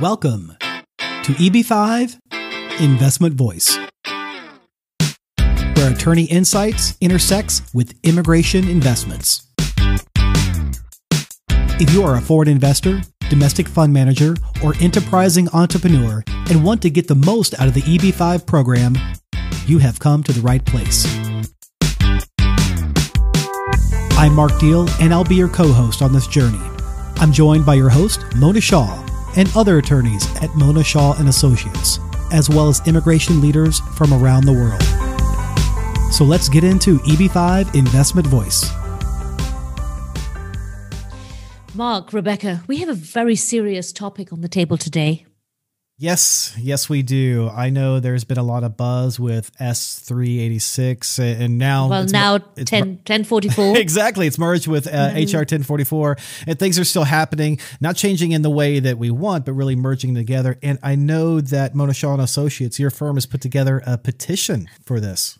Welcome to EB-5 Investment Voice, where attorney insights intersects with immigration investments. If you are a foreign investor, domestic fund manager, or enterprising entrepreneur and want to get the most out of the EB-5 program, you have come to the right place. I'm Mark Deal, and I'll be your co-host on this journey. I'm joined by your host, Mona Shaw, and other attorneys at Mona Shaw & Associates, as well as immigration leaders from around the world. So let's get into EB-5 Investment Voice. Mark, Rebecca, we have a very serious topic on the table today. Yes, we do. I know there's been a lot of buzz with S386 and now... Well, now 1044. Exactly. It's merged with HR 1044 and things are still happening, not changing in the way that we want, but really merging together. And I know that Mona Shaw & Associates, your firm has put together a petition for this.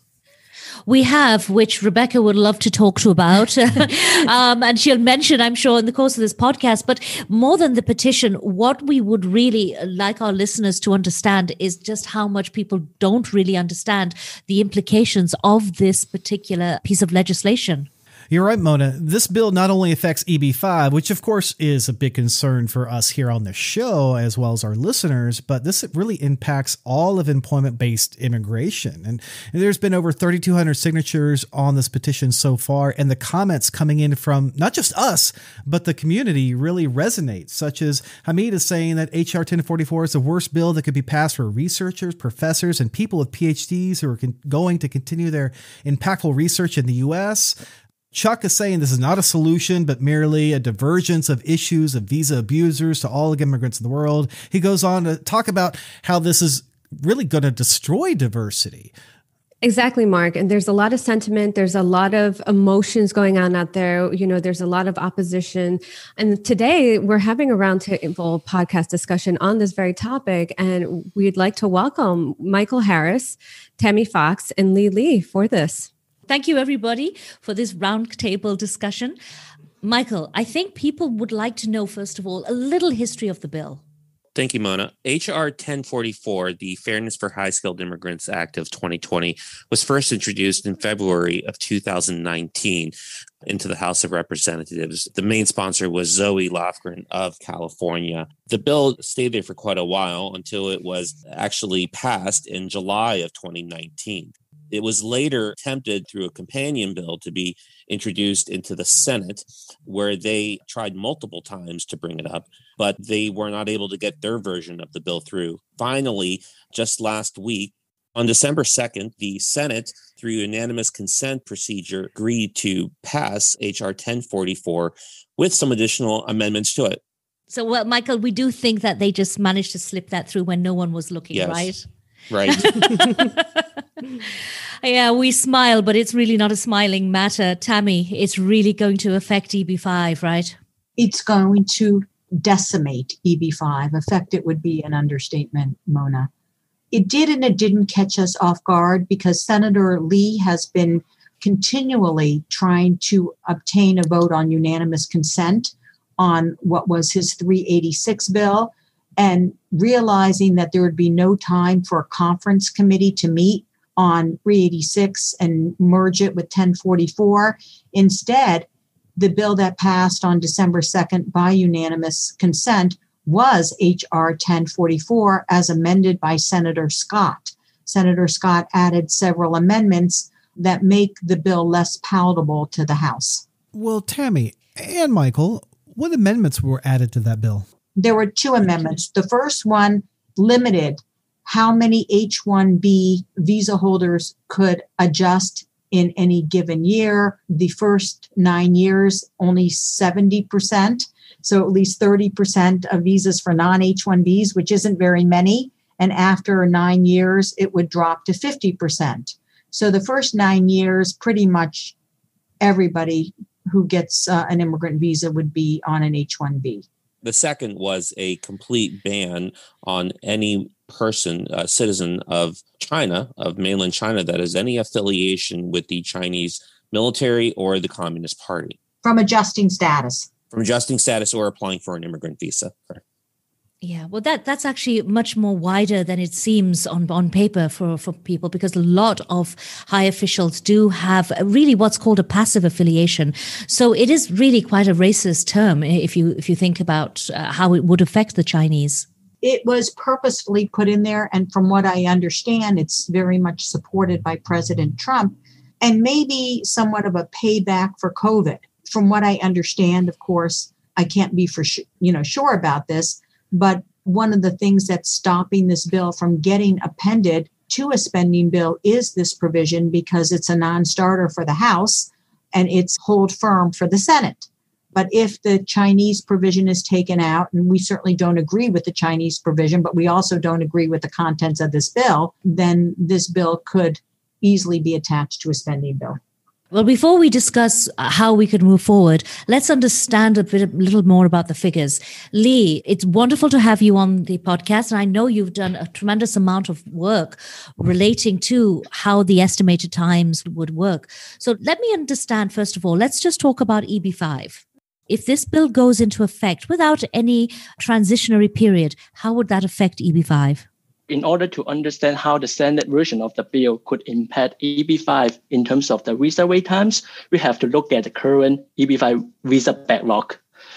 We have, which Rebecca would love to talk to about. And she'll mention, I'm sure, in the course of this podcast. But more than the petition, what we would really like our listeners to understand is just how much people don't really understand the implications of this particular piece of legislation. You're right, Mona. This bill not only affects EB-5, which of course is a big concern for us here on the show, as well as our listeners, but this really impacts all of employment-based immigration. And there's been over 3,200 signatures on this petition so far, and the comments coming in from not just us, but the community really resonate, such as Hamid is saying that HR 1044 is the worst bill that could be passed for researchers, professors, and people with PhDs who are going to continue their impactful research in the U.S., Chuck is saying this is not a solution, but merely a divergence of issues of visa abusers to all immigrants in the world. He goes on to talk about how this is really going to destroy diversity. Exactly, Mark. And there's a lot of sentiment. There's a lot of emotions going on out there. You know, there's a lot of opposition. And today we're having a roundtable podcast discussion on this very topic. And we'd like to welcome Michael Harris, Tammy Fox, and Lee for this. Thank you, everybody, for this roundtable discussion. Michael, I think people would like to know, first of all, a little history of the bill. Thank you, Mona. HR 1044, the Fairness for High-Skilled Immigrants Act of 2020, was first introduced in February of 2019 into the House of Representatives. The main sponsor was Zoe Lofgren of California. The bill stayed there for quite a while until it was actually passed in July of 2019. It was later attempted through a companion bill to be introduced into the Senate, where they tried multiple times to bring it up, but they were not able to get their version of the bill through. Finally, just last week, on December 2nd, the Senate, through unanimous consent procedure, agreed to pass HR 1044 with some additional amendments to it. So, well, Michael, we do think that they just managed to slip that through when no one was looking, yes. Right? Right. Yeah, we smile, but it's really not a smiling matter. Tammy, it's really going to affect EB-5, right? It's going to decimate EB-5. Affect it would be an understatement, Mona. It did and it didn't catch us off guard because Senator Lee has been continually trying to obtain a vote on unanimous consent on what was his 386 bill, and realizing that there would be no time for a conference committee to meet on 386 and merge it with 1044. Instead, the bill that passed on December 2nd by unanimous consent was HR 1044 as amended by Senator Scott. Senator Scott added several amendments that make the bill less palatable to the House. Well, Tammy and Michael, what amendments were added to that bill? There were two amendments. The first one limited how many H-1B visa holders could adjust in any given year. The first 9 years, only 70%. So at least 30% of visas for non-H-1Bs, which isn't very many. And after 9 years, it would drop to 50%. So the first 9 years, pretty much everybody who gets an immigrant visa would be on an H-1B. The second was a complete ban on any person, citizen of China, of mainland China, that has any affiliation with the Chinese military or the Communist Party. From adjusting status. From adjusting status or applying for an immigrant visa. Yeah, well, that's actually much more wider than it seems on paper for people, because a lot of high officials do have really what's called a passive affiliation. So it is really quite a racist term if you think about how it would affect the Chinese. It was purposefully put in there. And from what I understand, it's very much supported by President Trump and maybe somewhat of a payback for COVID. From what I understand, of course, I can't be sure about this, but one of the things that's stopping this bill from getting appended to a spending bill is this provision, because it's a non-starter for the House and it's hold firm for the Senate. But if the Chinese provision is taken out, and we certainly don't agree with the Chinese provision, but we also don't agree with the contents of this bill, then this bill could easily be attached to a spending bill. Well, before we discuss how we could move forward, let's understand a little more about the figures. Lee, it's wonderful to have you on the podcast, and I know you've done a tremendous amount of work relating to how the estimated times would work. So let me understand, first of all, let's just talk about EB-5. If this bill goes into effect without any transitionary period, how would that affect EB-5? In order to understand how the Senate version of the bill could impact EB-5 in terms of the visa wait times, we have to look at the current EB-5 visa backlog.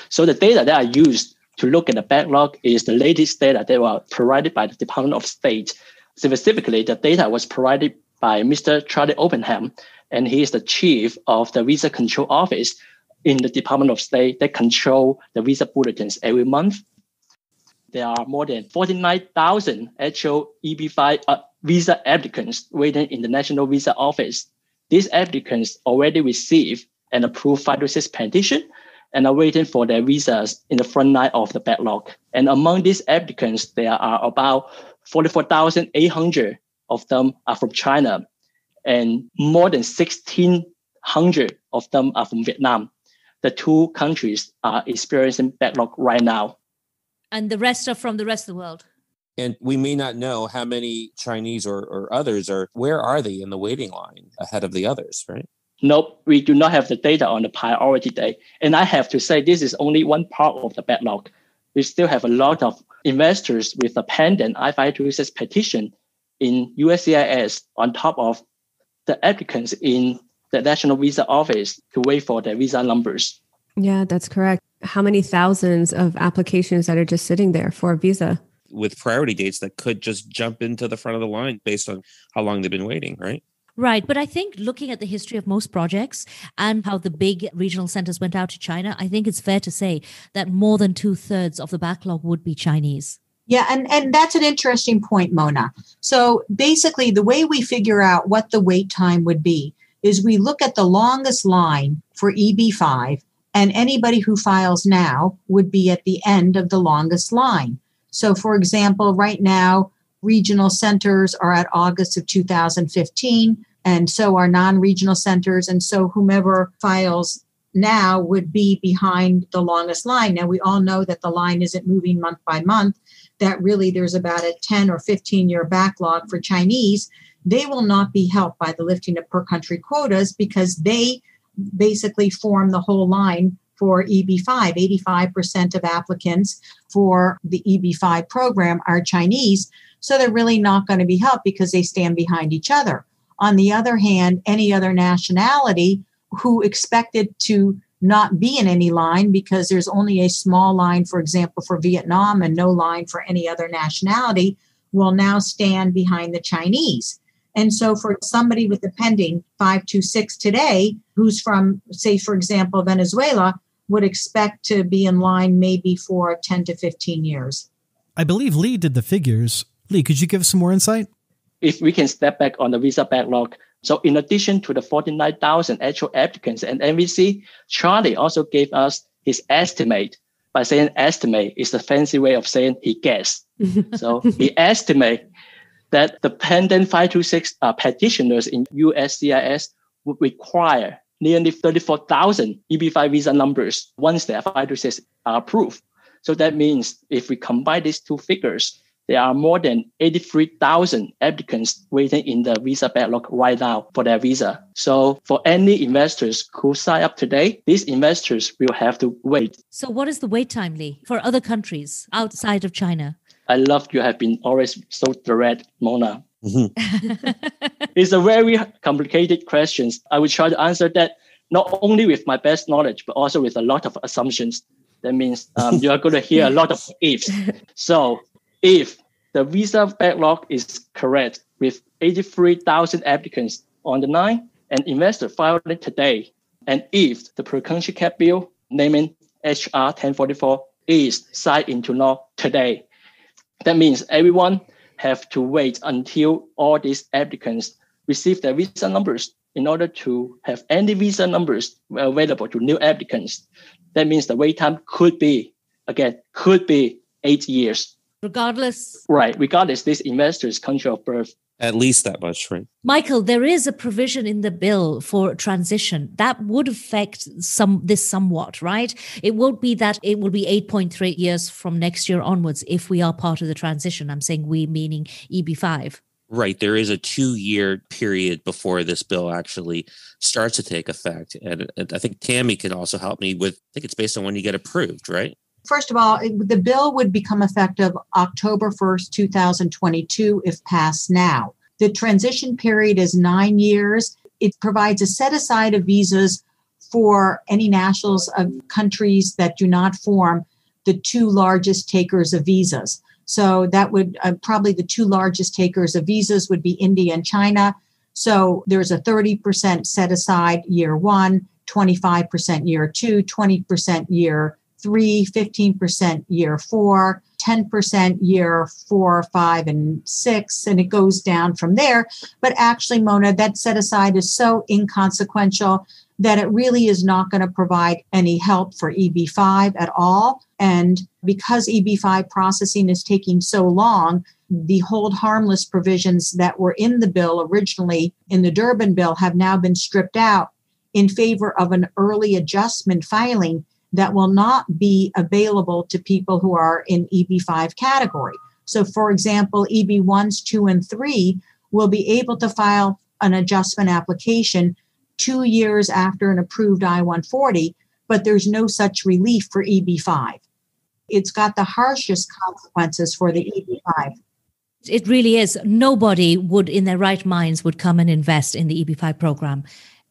So the data that I used to look at the backlog is the latest data that were provided by the Department of State. Specifically, the data was provided by Mr. Charlie Oppenheim, and he is the chief of the Visa Control Office in the Department of State that control the visa bulletins every month. There are more than 49,000 actual EB-5 visa applicants waiting in the National Visa Office. These applicants already received an approved 526 petition and are waiting for their visas in the front line of the backlog. And among these applicants, there are about 44,800 of them are from China, and more than 1,600 of them are from Vietnam. The two countries are experiencing backlog right now. And the rest are from the rest of the world. And we may not know how many Chinese or others where are they in the waiting line ahead of the others, right? Nope, we do not have the data on the priority day. And I have to say, this is only one part of the backlog. We still have a lot of investors with a pending I-526 petition in USCIS on top of the applicants in the National Visa Office to wait for their visa numbers. Yeah, that's correct. How many thousands of applications that are just sitting there for a visa? With priority dates that could just jump into the front of the line based on how long they've been waiting, right? Right. But I think looking at the history of most projects and how the big regional centers went out to China, I think it's fair to say that more than 2/3 of the backlog would be Chinese. Yeah, and that's an interesting point, Mona. So basically, the way we figure out what the wait time would be is we look at the longest line for EB-5, and anybody who files now would be at the end of the longest line. So, for example, right now, regional centers are at August of 2015, and so are non-regional centers. And so whomever files now would be behind the longest line. Now, we all know that the line isn't moving month by month, that really there's about a 10 or 15-year backlog for Chinese. They will not be helped by the lifting of per-country quotas because they basically form the whole line for EB-5. 85% of applicants for the EB-5 program are Chinese, so they're really not going to be helped because they stand behind each other. On the other hand, any other nationality who expected to not be in any line because there's only a small line, for example, for Vietnam and no line for any other nationality, will now stand behind the Chinese. And so for somebody with a pending 526 today, who's from, say, for example, Venezuela, would expect to be in line maybe for 10 to 15 years. I believe Lee did the figures. Lee, could you give us some more insight? If we can step back on the visa backlog, so in addition to the 49,000 actual applicants and MVC, Charlie also gave us his estimate. By saying estimate is a fancy way of saying he guessed. So he estimated that the pending 526 petitioners in USCIS would require nearly 34,000 EB-5 visa numbers once their 526 are approved. So that means if we combine these two figures, there are more than 83,000 applicants waiting in the visa backlog right now for their visa. So for any investors who sign up today, these investors will have to wait. So what is the wait time, Lee, for other countries outside of China? I love you have been always so direct, Mona. It's a very complicated question. I will try to answer that not only with my best knowledge, but also with a lot of assumptions. That means you are going to hear a lot of ifs. So if the visa backlog is correct with 83,000 applicants on the line and investor filed it today, and if the per-country cap bill, naming HR 1044, is signed into law today, that means everyone have to wait until all these applicants receive their visa numbers in order to have any visa numbers available to new applicants. That means the wait time could be 8 years. Regardless this investor's country of birth. At least that much, right? Michael, there is a provision in the bill for transition that would affect this somewhat, right? It won't be that it will be 8.3 years from next year onwards if we are part of the transition. I'm saying we, meaning EB-5. Right. There is a 2-year period before this bill actually starts to take effect. And I think Tammy can also help me with, I think it's based on when you get approved, right? First of all, the bill would become effective October 1st, 2022, if passed now. The transition period is 9 years. It provides a set aside of visas for any nationals of countries that do not form the two largest takers of visas. So that would probably the two largest takers of visas would be India and China. So there's a 30% set aside year 1, 25% year 2, 20% year 3, 15% year 4, 10% year 4, 5, and 6, and it goes down from there. But actually, Mona, that set aside is so inconsequential that it really is not going to provide any help for EB-5 at all. And because EB-5 processing is taking so long, the hold harmless provisions that were in the bill originally in the Durbin bill have now been stripped out in favor of an early adjustment filing that will not be available to people who are in EB-5 category. So, for example, EB-1s, 2, and 3 will be able to file an adjustment application 2 years after an approved I-140, but there's no such relief for EB-5. It's got the harshest consequences for the EB-5. It really is. Nobody would, in their right minds, would come and invest in the EB-5 program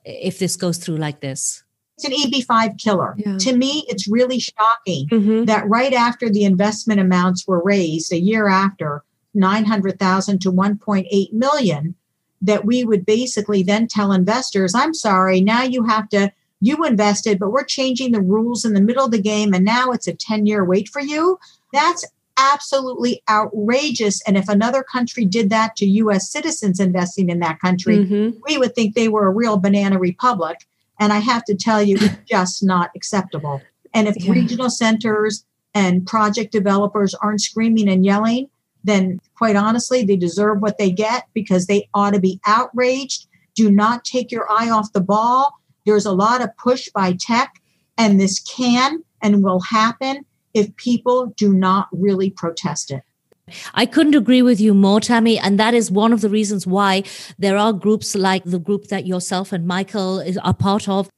if this goes through like this. It's an EB-5 killer. Yeah. To me, it's really shocking that right after the investment amounts were raised, a year after, 900,000 to 1.8 million, that we would basically then tell investors, I'm sorry, now you invested, but we're changing the rules in the middle of the game, and now it's a 10-year wait for you. That's absolutely outrageous. And if another country did that to U.S. citizens investing in that country, we would think they were a real banana republic. And I have to tell you, it's just not acceptable. And if regional centers and project developers aren't screaming and yelling, then quite honestly, they deserve what they get because they ought to be outraged. Do not take your eye off the ball. There's a lot of push by tech, and this can and will happen if people do not really protest it. I couldn't agree with you more, Tammy. And that is one of the reasons why there are groups like the group that yourself and Michael are part of.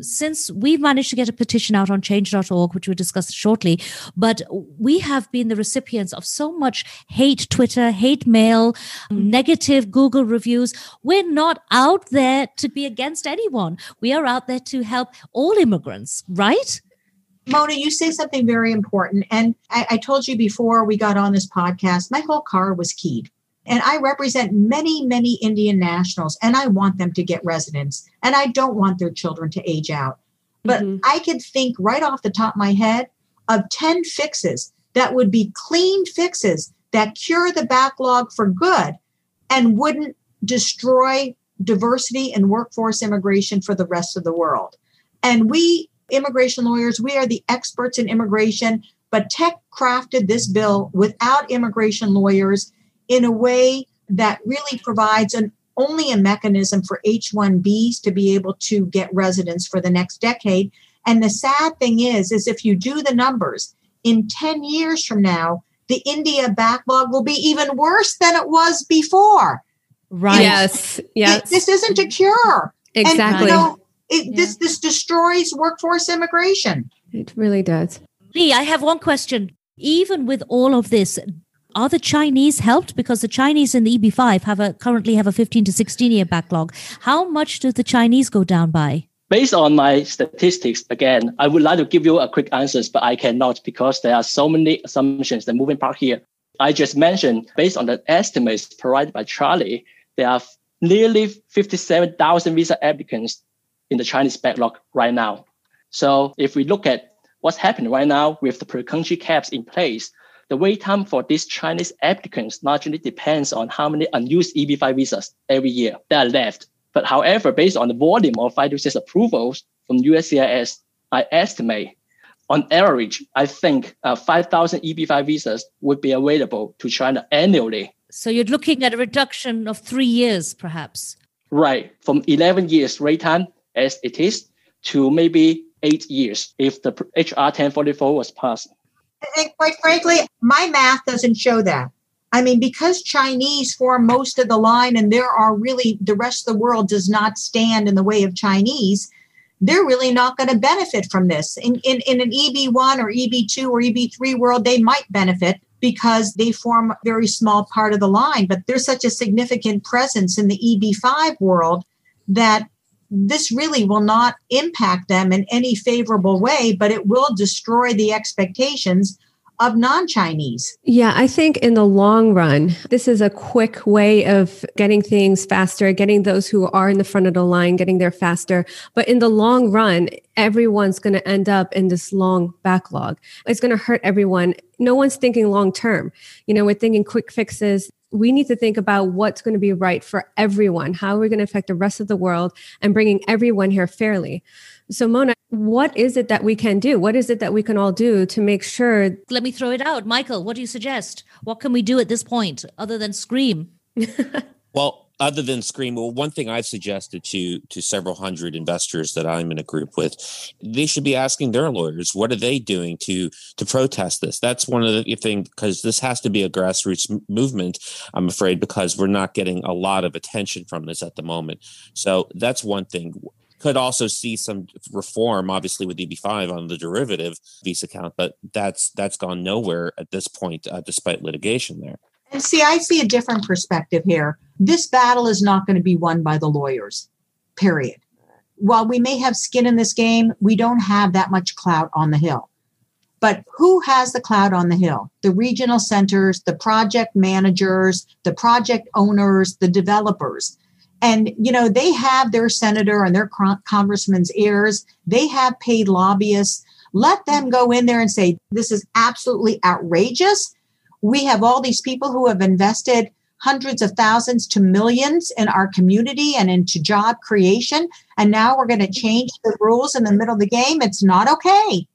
Since we've managed to get a petition out on change.org, which we'll discuss shortly, but we have been the recipients of so much hate Twitter, hate mail, negative Google reviews. We're not out there to be against anyone. We are out there to help all immigrants, right? Mona, you say something very important. And I told you before we got on this podcast, my whole car was keyed. And I represent many, many Indian nationals, and I want them to get residence. And I don't want their children to age out. But I could think right off the top of my head of 10 fixes that would be clean fixes that cure the backlog for good and wouldn't destroy diversity and workforce immigration for the rest of the world. And we, immigration lawyers, we are the experts in immigration, but tech crafted this bill without immigration lawyers in a way that really provides only a mechanism for H-1Bs to be able to get residence for the next decade. And the sad thing is if you do the numbers, in 10 years from now, the India backlog will be even worse than it was before. Right. Yes. This isn't a cure. Exactly. And, this destroys workforce immigration. It really does. Lee, I have one question. Even with all of this, are the Chinese helped? Because the Chinese in the EB5 currently have a 15 to 16 year backlog. How much do the Chinese go down by? Based on my statistics, again, I would like to give you a quick answers, but I cannot because there are so many assumptions that moving part here. I just mentioned, based on the estimates provided by Charlie, there are nearly 57,000 visa applicants in the Chinese backlog right now. So if we look at what's happening right now with the per-country caps in place, the wait time for these Chinese applicants largely depends on how many unused EB-5 visas every year that are left. But however, based on the volume of 5 to 6 approvals from USCIS, I estimate, on average, I think 5,000 EB-5 visas would be available to China annually. So you're looking at a reduction of 3 years, perhaps? Right, from 11 years wait time as it is to maybe 8 years if the HR 1044 was passed. And quite frankly, my math doesn't show that. I mean, because Chinese form most of the line and there are really, the rest of the world does not stand in the way of Chinese, they're really not going to benefit from this. In an EB1 or EB2 or EB3 world, they might benefit because they form a very small part of the line. But there's such a significant presence in the EB5 world that this really will not impact them in any favorable way, but it will destroy the expectations of non-Chinese. Yeah, I think in the long run, this is a quick way of getting things faster, getting those who are in the front of the line, getting there faster. But in the long run, everyone's going to end up in this long backlog. It's going to hurt everyone. No one's thinking long term. We're thinking quick fixes. We need to think about what's going to be right for everyone. How are we going to affect the rest of the world and bringing everyone here fairly? So Mona, what is it that we can do? What is it that we can all do to make sure? Let me throw it out. Michael, what do you suggest? What can we do at this point other than scream? Well, other than scream, one thing I've suggested to several hundred investors that I'm in a group with, they should be asking their lawyers, what are they doing to protest this? That's one of the things, because this has to be a grassroots movement, I'm afraid, because we're not getting a lot of attention from this at the moment. So that's one thing. Could also see some reform, obviously, with EB-5 on the derivative visa count, but that's gone nowhere at this point, despite litigation there. And see, I see a different perspective here. This battle is not going to be won by the lawyers, period. While we may have skin in this game, we don't have that much clout on the Hill. But who has the clout on the Hill? The regional centers, the project managers, the project owners, the developers. And, they have their senator and their congressman's ears. They have paid lobbyists. Let them go in there and say, this is absolutely outrageous. We have all these people who have invested hundreds of thousands to millions in our community and into job creation. And now we're going to change the rules in the middle of the game. It's not okay.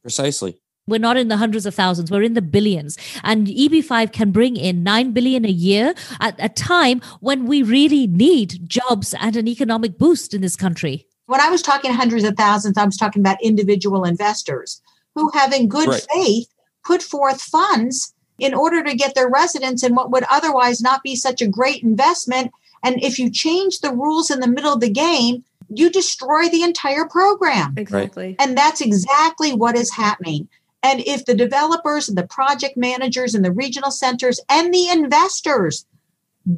Precisely. We're not in the hundreds of thousands. We're in the billions. And EB-5 can bring in $9 billion a year at a time when we really need jobs and an economic boost in this country. When I was talking hundreds of thousands, I was talking about individual investors who have in good faith put forth funds in order to get their residents in what would otherwise not be such a great investment. And if you change the rules in the middle of the game, you destroy the entire program. Exactly. Right. And that's exactly what is happening. And if the developers and the project managers and the regional centers and the investors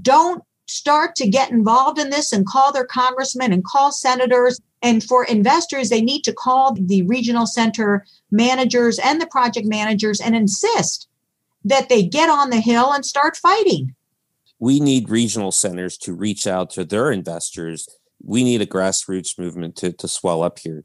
don't start to get involved in this and call their congressmen and call senators, and for investors, they need to call the regional center managers and the project managers and insist that they get on the Hill and start fighting. We need regional centers to reach out to their investors. We need a grassroots movement to swell up here.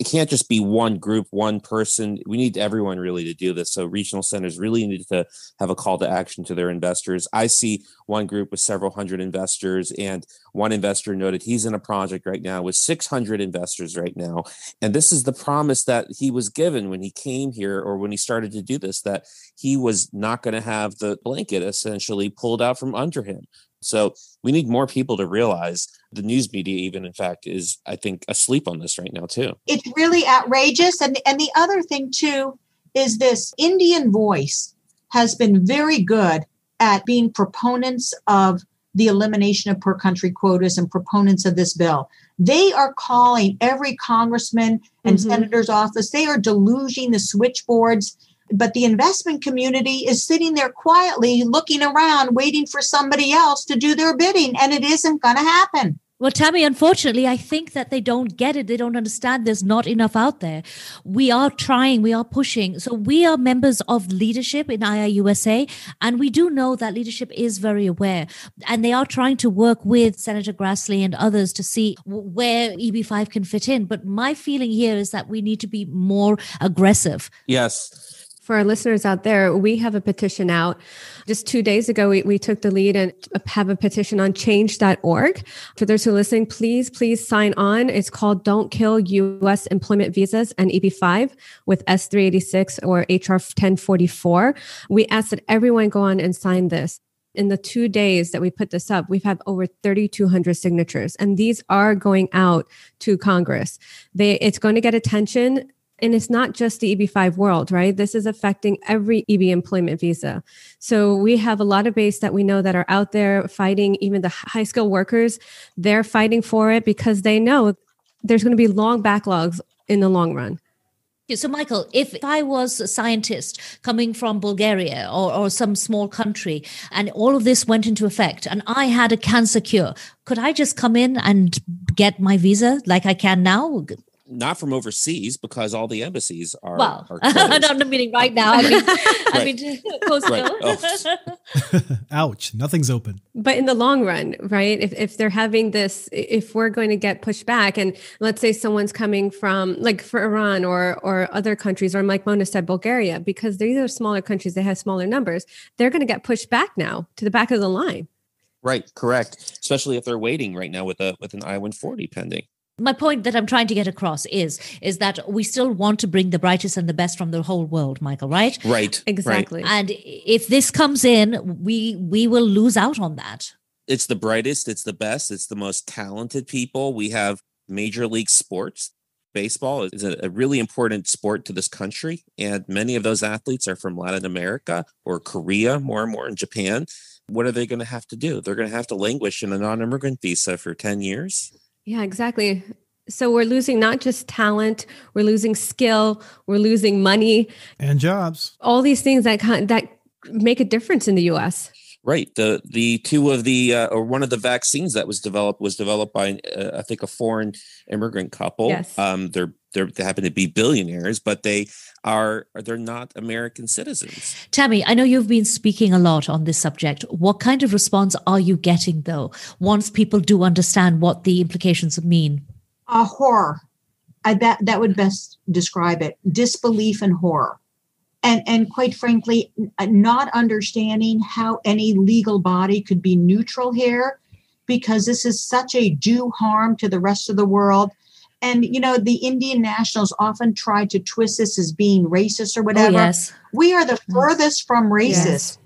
It can't just be one group, one person. We need everyone really to do this. So regional centers really need to have a call to action to their investors. I see one group with several hundred investors, and one investor noted he's in a project right now with 600 investors right now. And this is the promise that he was given when he came here or when he started to do this, that he was not going to have the blanket essentially pulled out from under him. So we need more people to realize. The news media even, in fact, is, I think, asleep on this right now, too. It's really outrageous. And the other thing, too, is this Indian voice has been very good at being proponents of the elimination of per country quotas and proponents of this bill. They are calling every congressman and senator's office. They are deluging the switchboards. But the investment community is sitting there quietly looking around, waiting for somebody else to do their bidding. And it isn't going to happen. Well, Tammy, unfortunately, I think that they don't get it. They don't understand there's not enough out there. We are trying, we are pushing. So we are members of leadership in IIUSA, and we do know that leadership is very aware. And they are trying to work with Senator Grassley and others to see where EB-5 can fit in. But my feeling here is that we need to be more aggressive. Yes. For our listeners out there, we have a petition out. Just 2 days ago, we took the lead and have a petition on change.org. For those who are listening, please sign on. It's called Don't Kill U.S. Employment Visas and EB-5 with S386 or HR 1044. We ask that everyone go on and sign this. In the 2 days that we put this up, we've had over 3,200 signatures, and these are going out to Congress. It's going to get attention. And it's not just the EB-5 world, right? This is affecting every EB employment visa. So we have a lot of base that we know that are out there fighting, even the high skilled workers, they're fighting for it because they know there's going to be long backlogs in the long run. So, Michael, if I was a scientist coming from Bulgaria or some small country and all of this went into effect and I had a cancer cure, could I just come in and get my visa like I can now? Not from overseas, because all the embassies are. Well, are I'm meaning right now. I mean, right. Oh. Ouch! Nothing's open. But in the long run, right? If they're having this, if we're going to get pushed back, and let's say someone's coming from, like for Iran or other countries, or like Mona said, Bulgaria, because these are smaller countries, they have smaller numbers. They're going to get pushed back now to the back of the line. Right. Correct. Especially if they're waiting right now with an I-140 pending. My point that I'm trying to get across is that we still want to bring the brightest and the best from the whole world, Michael, right? Right. Exactly. Right. And if this comes in, we will lose out on that. It's the brightest. It's the best. It's the most talented people. We have Major League Sports. Baseball is a really important sport to this country. And many of those athletes are from Latin America or Korea, more and more in Japan. What are they going to have to do? They're going to have to languish in a non-immigrant visa for 10 years. Yeah, exactly. So we're losing not just talent, we're losing skill, we're losing money. And jobs. All these things that make a difference in the U.S. Right. The two of the or one of the vaccines that was developed by I think a foreign immigrant couple. Yes. They happen to be billionaires, but they're not American citizens. Tammy, I know you've been speaking a lot on this subject. What kind of response are you getting, though, once people do understand what the implications mean? Horror. That would best describe it. Disbelief and horror. And quite frankly, not understanding how any legal body could be neutral here, because this is such a due harm to the rest of the world. And, the Indian nationals often try to twist this as being racist or whatever. Oh, yes. We are the furthest from racist,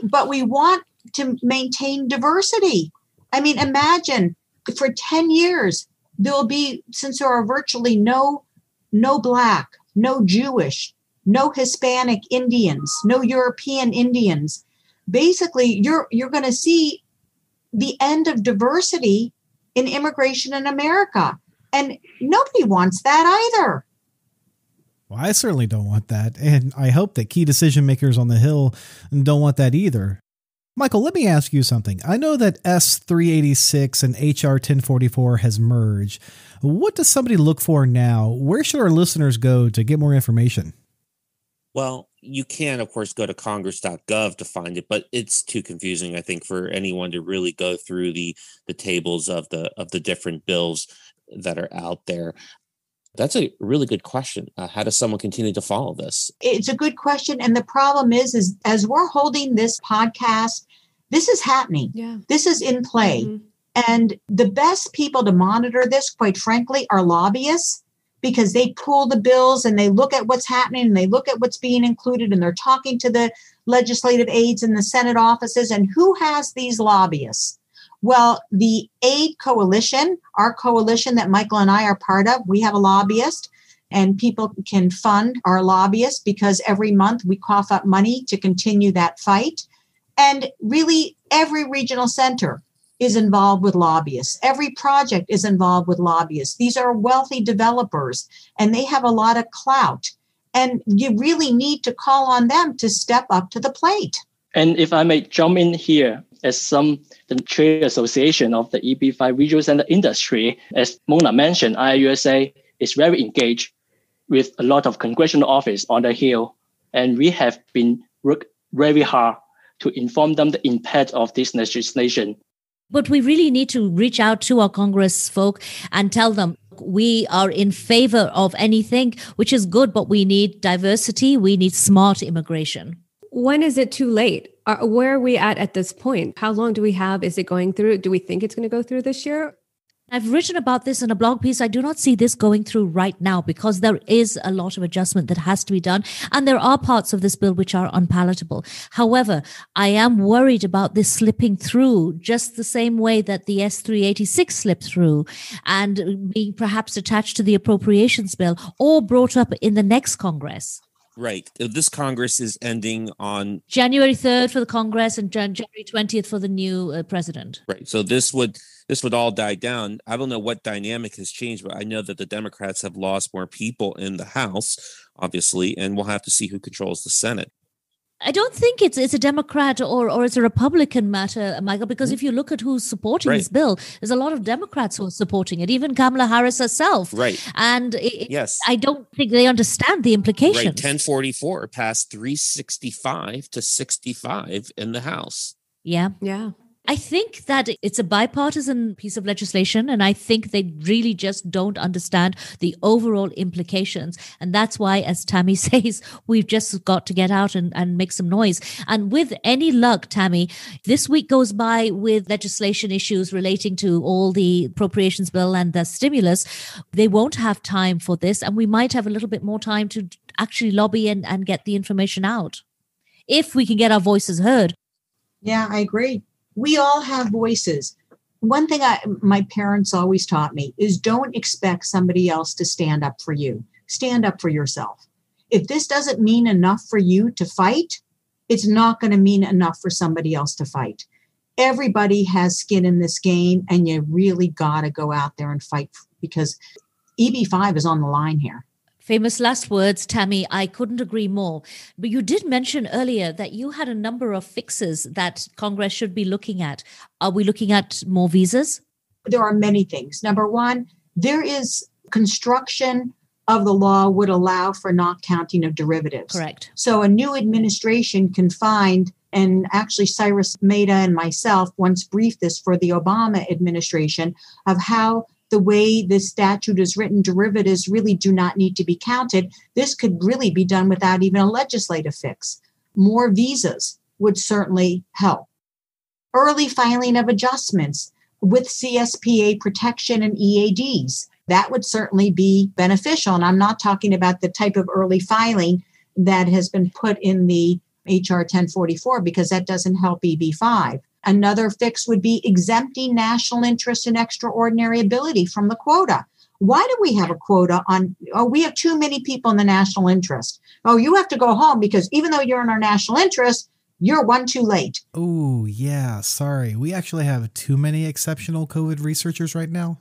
but we want to maintain diversity. I mean, imagine for 10 years, there'll be, since there are virtually no Black, no Jewish, no Hispanic Indians, no European Indians. Basically, you're going to see the end of diversity in immigration in America. And nobody wants that either. Well, I certainly don't want that. And I hope that key decision makers on the Hill don't want that either. Michael, let me ask you something. I know that S386 and HR 1044 has merged. What does somebody look for now? Where should our listeners go to get more information? Well, you can, of course, go to congress.gov to find it, but it's too confusing, I think, for anyone to really go through the tables of the different bills that are out there. That's a really good question. How does someone continue to follow this? It's a good question. And the problem is as we're holding this podcast, this is happening. Yeah. This is in play. Mm-hmm. And the best people to monitor this, quite frankly, are lobbyists, because they pull the bills and they look at what's happening and they look at what's being included and they're talking to the legislative aides in the Senate offices. And who has these lobbyists? Well, the AID coalition, our coalition that Michael and I are part of, we have a lobbyist. And people can fund our lobbyists because every month we cough up money to continue that fight. And really, every regional center is involved with lobbyists. Every project is involved with lobbyists. These are wealthy developers, and they have a lot of clout. And you really need to call on them to step up to the plate. And if I may jump in here, as the trade association of the EB-5 regional center industry, as Mona mentioned, IUSA is very engaged with a lot of congressional office on the Hill. And we have been worked very hard to inform them the impact of this legislation. But we really need to reach out to our Congress folk and tell them we are in favor of anything, which is good, but we need diversity. We need smart immigration. When is it too late? Where are we at this point? How long do we have? Is it going through? Do we think it's going to go through this year? I've written about this in a blog piece. I do not see this going through right now because there is a lot of adjustment that has to be done. And there are parts of this bill which are unpalatable. However, I am worried about this slipping through just the same way that the S386 slipped through and being perhaps attached to the appropriations bill or brought up in the next Congress. Right. This Congress is ending on January 3rd for the Congress and January 20th for the new president. Right. So this would all die down. I don't know what dynamic has changed, but I know that the Democrats have lost more people in the House, obviously, and we'll have to see who controls the Senate. I don't think it's a Democrat or it's a Republican matter, Michael, because if you look at who's supporting this bill, there's a lot of Democrats who are supporting it, even Kamala Harris herself. Right. And I don't think they understand the implications. Right. 1044 passed 365 to 65 in the House. Yeah. Yeah. I think that it's a bipartisan piece of legislation, and I think they really just don't understand the overall implications. And that's why, as Tammy says, we've just got to get out and make some noise. And with any luck, Tammy, this week goes by with legislation issues relating to all the appropriations bill and the stimulus. They won't have time for this, and we might have a little bit more time to actually lobby and get the information out, if we can get our voices heard. Yeah, I agree. We all have voices. One thing my parents always taught me is don't expect somebody else to stand up for you. Stand up for yourself. If this doesn't mean enough for you to fight, it's not going to mean enough for somebody else to fight. Everybody has skin in this game, and you really got to go out there and fight because EB-5 is on the line here. Famous last words, Tammy. I couldn't agree more. But you did mention earlier that you had a number of fixes that Congress should be looking at. Are we looking at more visas? There are many things. Number one, there is construction of the law would allow for not counting of derivatives. Correct. So a new administration can find, and actually Cyrus Mehta and myself once briefed this for the Obama administration, of how the way this statute is written, derivatives really do not need to be counted. This could really be done without even a legislative fix. More visas would certainly help. Early filing of adjustments with CSPA protection and EADs. That would certainly be beneficial. And I'm not talking about the type of early filing that has been put in the HR 1044 because that doesn't help EB-5. Another fix would be exempting national interest and extraordinary ability from the quota. Why do we have a quota on, we have too many people in the national interest. Oh, you have to go home because even though you're in our national interest, you're one too late. Oh, yeah. Sorry. We actually have too many exceptional COVID researchers right now.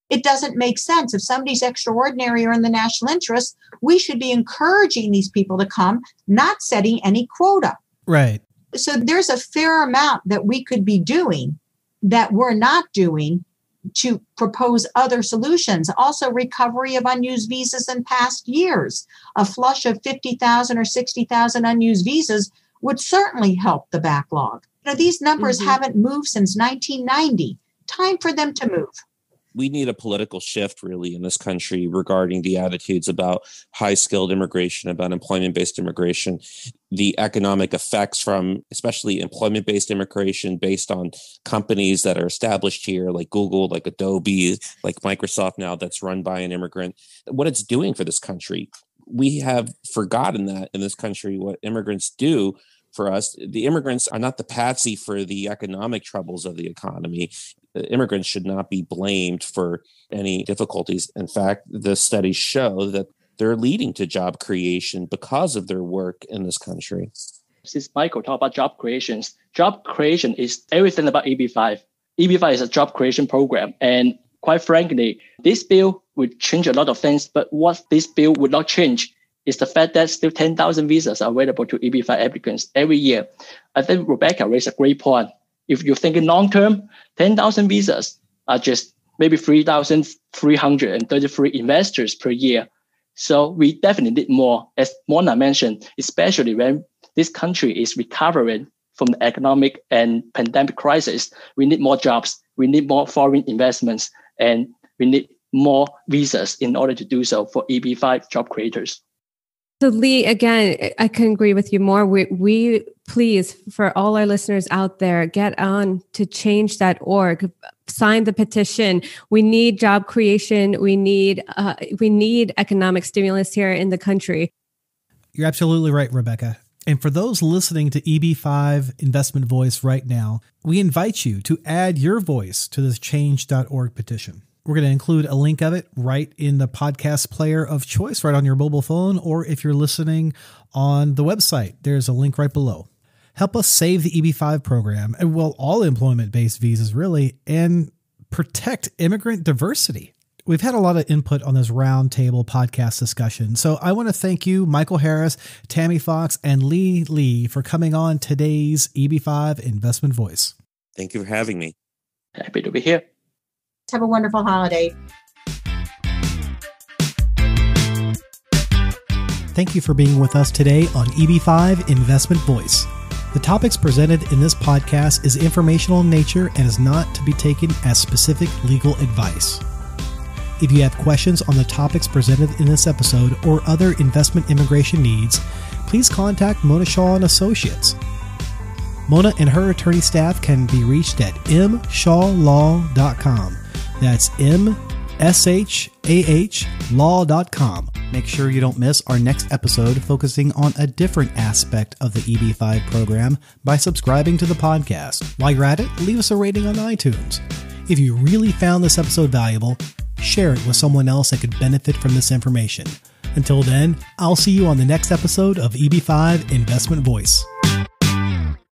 It doesn't make sense. If somebody's extraordinary or in the national interest, we should be encouraging these people to come, not setting any quota. Right. So there's a fair amount that we could be doing that we're not doing to propose other solutions. Also, recovery of unused visas in past years. A flush of 50,000 or 60,000 unused visas would certainly help the backlog. These numbers haven't moved since 1990. Time for them to move. We need a political shift really in this country regarding the attitudes about high-skilled immigration, about employment-based immigration, the economic effects from especially employment-based immigration based on companies that are established here like Google, like Adobe, like Microsoft now that's run by an immigrant, what it's doing for this country. We have forgotten that in this country, what immigrants do for us. The immigrants are not the patsy for the economic troubles of the economy. Immigrants should not be blamed for any difficulties. In fact, the studies show that they're leading to job creation because of their work in this country. Since Michael talked about job creation is everything about EB-5. EB-5 is a job creation program. And quite frankly, this bill would change a lot of things. But what this bill would not change is the fact that still 10,000 visas are available to EB-5 applicants every year. I think Rebecca raised a great point. If you're thinking long-term, 10,000 visas are just maybe 3,333 investors per year. So we definitely need more, as Mona mentioned, especially when this country is recovering from the economic and pandemic crisis. We need more jobs. We need more foreign investments, and we need more visas in order to do so for EB-5 job creators. So Lee, again, I couldn't agree with you more. We please, for all our listeners out there, get on to change.org, sign the petition. We need job creation. We need economic stimulus here in the country. You're absolutely right, Rebecca. And for those listening to EB5 Investment Voice right now, we invite you to add your voice to this change.org petition. We're going to include a link of it right in the podcast player of choice, right on your mobile phone, or if you're listening on the website, there's a link right below. Help us save the EB-5 program, and well, all employment-based visas really, and protect immigrant diversity. We've had a lot of input on this roundtable podcast discussion, so I want to thank you, Michael Harris, Tammy Fox, and Lee for coming on today's EB-5 Investment Voice. Thank you for having me. Happy to be here. Have a wonderful holiday. Thank you for being with us today on EB-5 Investment Voice. The topics presented in this podcast is informational in nature and is not to be taken as specific legal advice. If you have questions on the topics presented in this episode or other investment immigration needs, please contact Mona Shaw & Associates. Mona and her attorney staff can be reached at mshawlaw.com. That's mshawlaw.com. Make sure you don't miss our next episode focusing on a different aspect of the EB-5 program by subscribing to the podcast. While you're at it, leave us a rating on iTunes. If you really found this episode valuable, share it with someone else that could benefit from this information. Until then, I'll see you on the next episode of EB-5 Investment Voice.